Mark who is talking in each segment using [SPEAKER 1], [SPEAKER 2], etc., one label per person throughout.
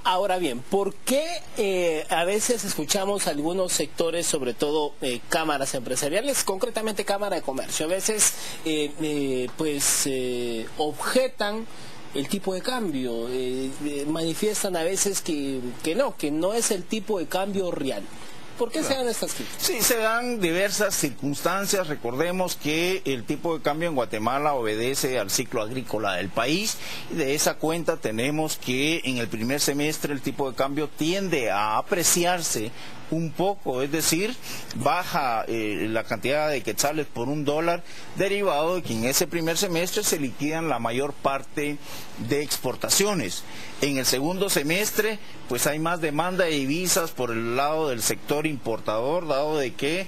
[SPEAKER 1] Ahora bien, ¿por qué a veces escuchamos algunos sectores, sobre todo cámaras empresariales, concretamente Cámara de Comercio, a veces objetan el tipo de cambio, manifiestan a veces que no es el tipo de cambio real? ¿Por qué se dan estas críticas?
[SPEAKER 2] Sí, se dan diversas circunstancias. Recordemos que el tipo de cambio en Guatemala obedece al ciclo agrícola del país y de esa cuenta tenemos que en el primer semestre el tipo de cambio tiende a apreciarse un poco, es decir, baja la cantidad de quetzales por $1, derivado de que en ese primer semestre se liquidan la mayor parte de exportaciones. En el segundo semestre, pues hay más demanda de divisas por el lado del sector importador, dado de que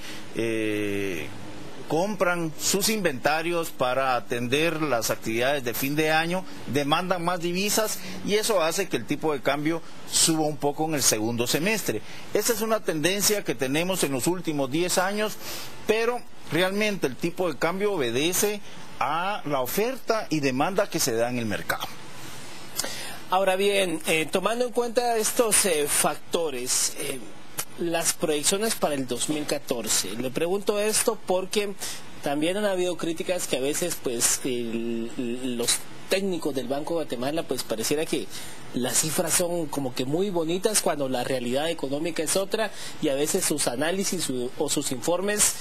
[SPEAKER 2] compran sus inventarios para atender las actividades de fin de año, demandan más divisas y eso hace que el tipo de cambio suba un poco en el segundo semestre. Esa es una tendencia que tenemos en los últimos 10 años, pero realmente el tipo de cambio obedece a la oferta y demanda que se da en el mercado.
[SPEAKER 1] Ahora bien, tomando en cuenta estos factores, las proyecciones para el 2014. Le pregunto esto porque también han habido críticas que a veces los técnicos del Banco de Guatemala pareciera que las cifras son como que muy bonitas cuando la realidad económica es otra y a veces sus análisis o sus informes,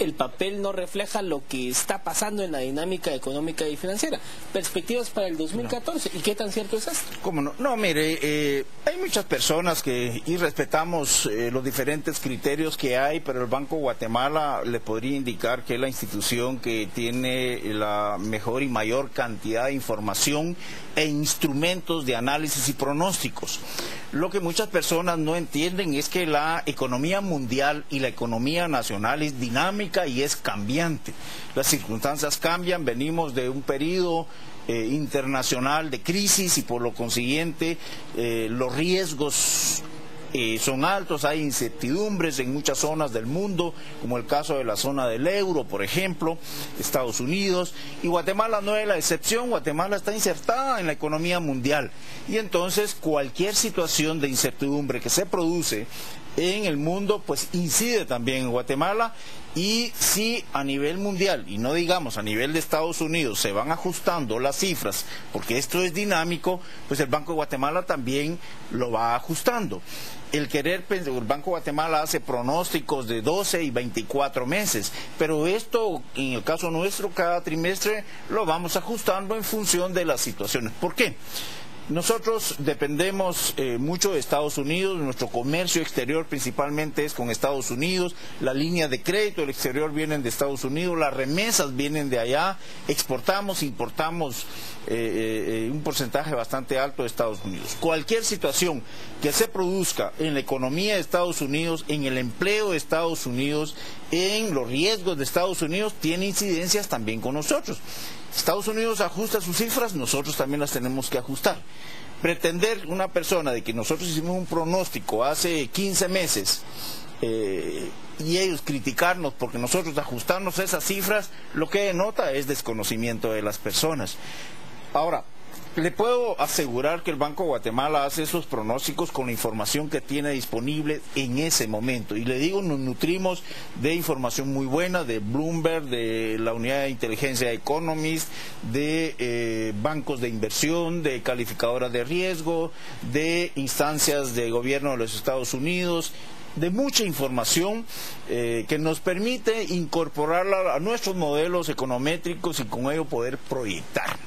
[SPEAKER 1] el papel no refleja lo que está pasando en la dinámica económica y financiera. Perspectivas para el 2014, ¿y qué tan cierto es esto?
[SPEAKER 2] ¿Cómo no? No, mire, hay muchas personas y respetamos los diferentes criterios que hay, pero el Banco de Guatemala le podría indicar que es la institución que tiene la mejor y mayor cantidad de información e instrumentos de análisis y pronósticos. Lo que muchas personas no entienden es que la economía mundial y la economía nacional es dinámica y es cambiante. Las circunstancias cambian, venimos de un periodo internacional de crisis y por lo consiguiente los riesgos son altos, hay incertidumbres en muchas zonas del mundo, como el caso de la zona del euro, por ejemplo, Estados Unidos, y Guatemala no es la excepción. Guatemala está insertada en la economía mundial, y entonces cualquier situación de incertidumbre que se produce en el mundo, incide también en Guatemala, y si a nivel mundial, y no digamos a nivel de Estados Unidos, se van ajustando las cifras, porque esto es dinámico, el Banco de Guatemala también lo va ajustando. El Banco de Guatemala hace pronósticos de 12 y 24 meses, pero esto, en el caso nuestro, cada trimestre lo vamos ajustando en función de las situaciones. ¿Por qué? Nosotros dependemos mucho de Estados Unidos, nuestro comercio exterior principalmente es con Estados Unidos, la línea de crédito del exterior vienen de Estados Unidos, las remesas vienen de allá, exportamos, importamos un porcentaje bastante alto de Estados Unidos. Cualquier situación que se produzca en la economía de Estados Unidos, en el empleo de Estados Unidos, en los riesgos de Estados Unidos, tiene incidencias también con nosotros. Estados Unidos ajusta sus cifras, nosotros también las tenemos que ajustar. Pretender una persona de que nosotros hicimos un pronóstico hace 15 meses y ellos criticarnos porque nosotros ajustamos esas cifras, lo que denota es desconocimiento de las personas. Ahora, le puedo asegurar que el Banco de Guatemala hace esos pronósticos con la información que tiene disponible en ese momento. Y le digo, nos nutrimos de información muy buena, de Bloomberg, de la unidad de inteligencia de Economist, de bancos de inversión, de calificadoras de riesgo, de instancias de gobierno de los Estados Unidos, de mucha información que nos permite incorporarla a nuestros modelos econométricos y con ello poder proyectar.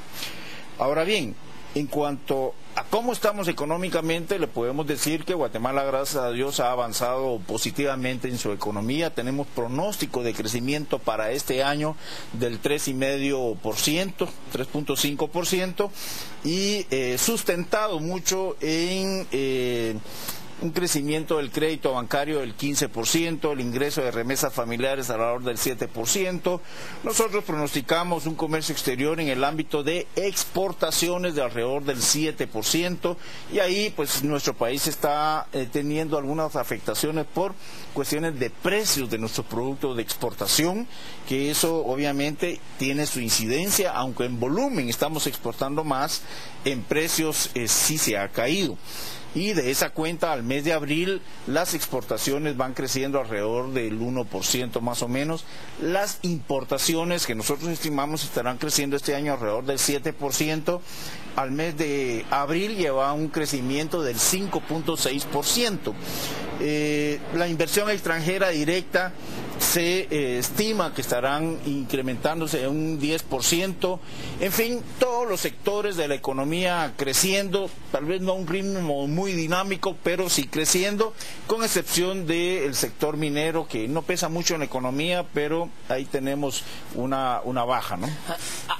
[SPEAKER 2] Ahora bien, en cuanto a cómo estamos económicamente, le podemos decir que Guatemala, gracias a Dios, ha avanzado positivamente en su economía. Tenemos pronóstico de crecimiento para este año del 3,5%, 3,5%, y sustentado mucho en un crecimiento del crédito bancario del 15%, el ingreso de remesas familiares alrededor del 7%. Nosotros pronosticamos un comercio exterior en el ámbito de exportaciones de alrededor del 7%, y ahí nuestro país está teniendo algunas afectaciones por cuestiones de precios de nuestros productos de exportación, que eso obviamente tiene su incidencia, aunque en volumen estamos exportando más, en precios sí se ha caído. y de esa cuenta al mes de abril las exportaciones van creciendo alrededor del 1% más o menos. Las importaciones que nosotros estimamos estarán creciendo este año alrededor del 7%. Al mes de abril lleva un crecimiento del 5.6%. La inversión extranjera directa se estima que estarán incrementándose en un 10%. En fin, todos los sectores de la economía creciendo, tal vez no a un ritmo muy dinámico, pero sí creciendo, con excepción del sector minero, que no pesa mucho en la economía, pero ahí tenemos una baja, ¿no?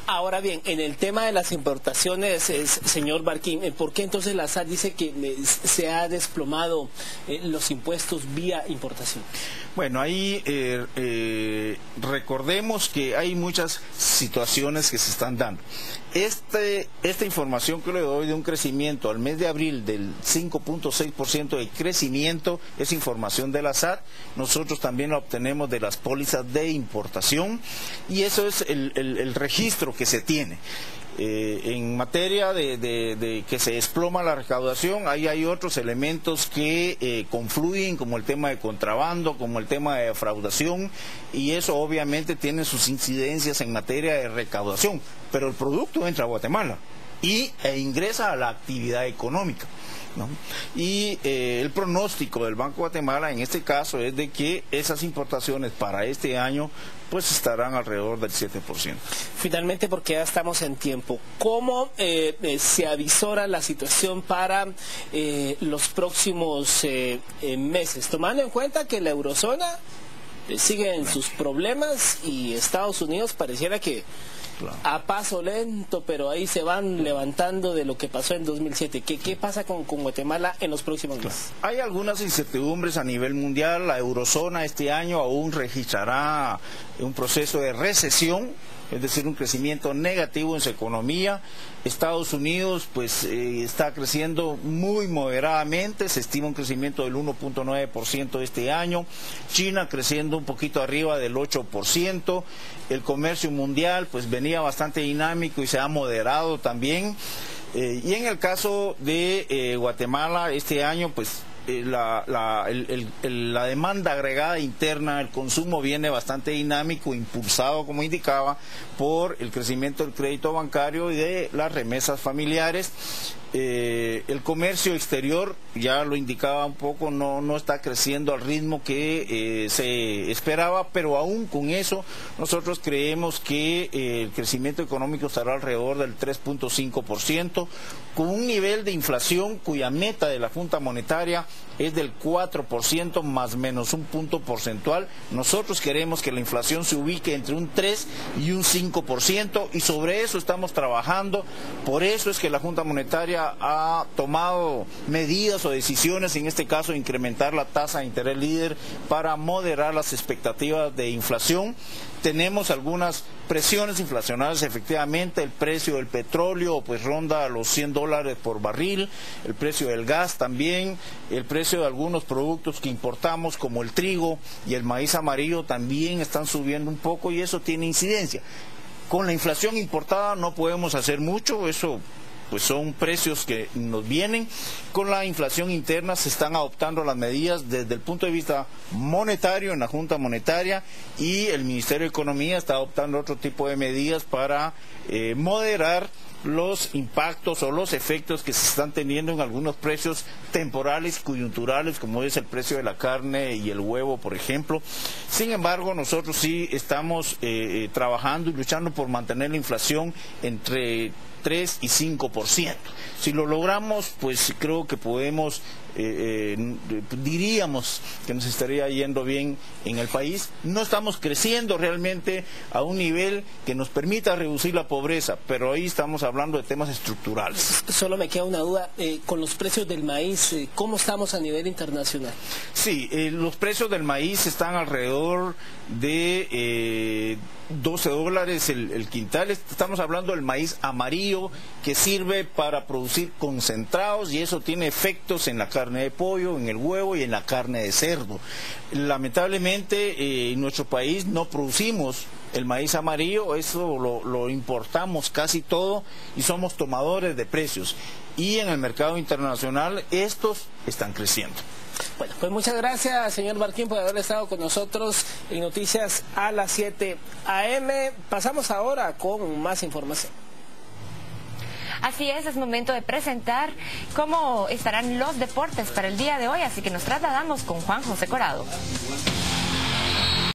[SPEAKER 1] Ahora bien, en el tema de las importaciones, señor Barquín, ¿por qué entonces la SAT dice que se ha desplomado los impuestos vía importación?
[SPEAKER 2] Bueno, ahí recordemos que hay muchas situaciones que se están dando. Esta información que le doy de un crecimiento al mes de abril del 5.6% de crecimiento es información de la SAT. Nosotros también la obtenemos de las pólizas de importación y eso es el registro que se tiene. En materia de que se desploma la recaudación, ahí hay otros elementos que confluyen, como el tema de contrabando, como el tema de defraudación, y eso obviamente tiene sus incidencias en materia de recaudación, pero el producto entra a Guatemala e ingresa a la actividad económica, ¿no? Y el pronóstico del Banco de Guatemala en este caso es de que esas importaciones para este año pues estarán alrededor del 7%.
[SPEAKER 1] Finalmente, porque ya estamos en tiempo, ¿cómo se avisora la situación para los próximos meses? Tomando en cuenta que la eurozona sigue en sus problemas y Estados Unidos pareciera que a paso lento, pero ahí se van levantando de lo que pasó en 2007. ¿Qué pasa con Guatemala en los próximos meses?
[SPEAKER 2] Hay algunas incertidumbres a nivel mundial. La eurozona este año aún registrará un proceso de recesión, es decir, un crecimiento negativo en su economía. Estados Unidos pues está creciendo muy moderadamente, se estima un crecimiento del 1.9% este año. China creciendo un poquito arriba del 8%. El comercio mundial pues venía bastante dinámico y se ha moderado también. Y en el caso de Guatemala este año pues la demanda agregada interna, el consumo viene bastante dinámico, impulsado, como indicaba, por el crecimiento del crédito bancario y de las remesas familiares. El comercio exterior, ya lo indicaba un poco, no está creciendo al ritmo que se esperaba, pero aún con eso nosotros creemos que el crecimiento económico estará alrededor del 3.5%, con un nivel de inflación cuya meta de la Junta Monetaria es del 4% más menos un punto porcentual. Nosotros queremos que la inflación se ubique entre un 3 y un 5%, y sobre eso estamos trabajando. Por eso es que la Junta Monetaria ha tomado medidas o decisiones, en este caso incrementar la tasa de interés líder para moderar las expectativas de inflación. Tenemos algunas presiones inflacionarias, efectivamente. El precio del petróleo pues ronda los $100 por barril, el precio del gas también, el precio de algunos productos que importamos como el trigo y el maíz amarillo también están subiendo un poco, y eso tiene incidencia. Con la inflación importada no podemos hacer mucho, eso pues son precios que nos vienen. Con la inflación interna se están adoptando las medidas desde el punto de vista monetario en la Junta Monetaria, y el Ministerio de Economía está adoptando otro tipo de medidas para moderar los impactos o los efectos que se están teniendo en algunos precios temporales, coyunturales, como es el precio de la carne y el huevo, por ejemplo. Sin embargo, nosotros sí estamos trabajando y luchando por mantener la inflación entre 3 y 5%. Si lo logramos, pues creo que podemos, diríamos que nos estaría yendo bien en el país. No estamos creciendo realmente a un nivel que nos permita reducir la pobreza, pero ahí estamos hablando de temas estructurales.
[SPEAKER 1] Solo me queda una duda, con los precios del maíz, ¿cómo estamos a nivel internacional?
[SPEAKER 2] Sí, los precios del maíz están alrededor de $12 el quintal. Estamos hablando del maíz amarillo, que sirve para producir concentrados, y eso tiene efectos en la carne de pollo, en el huevo y en la carne de cerdo. Lamentablemente en nuestro país no producimos El maíz amarillo, eso lo importamos casi todo y somos tomadores de precios. Y en el mercado internacional estos están creciendo.
[SPEAKER 1] Bueno, pues muchas gracias, señor Martín, por haber estado con nosotros en Noticias a las 7 a.m. Pasamos ahora con más información.
[SPEAKER 3] Así es momento de presentar cómo estarán los deportes para el día de hoy, así que nos trasladamos con Juan José Corado.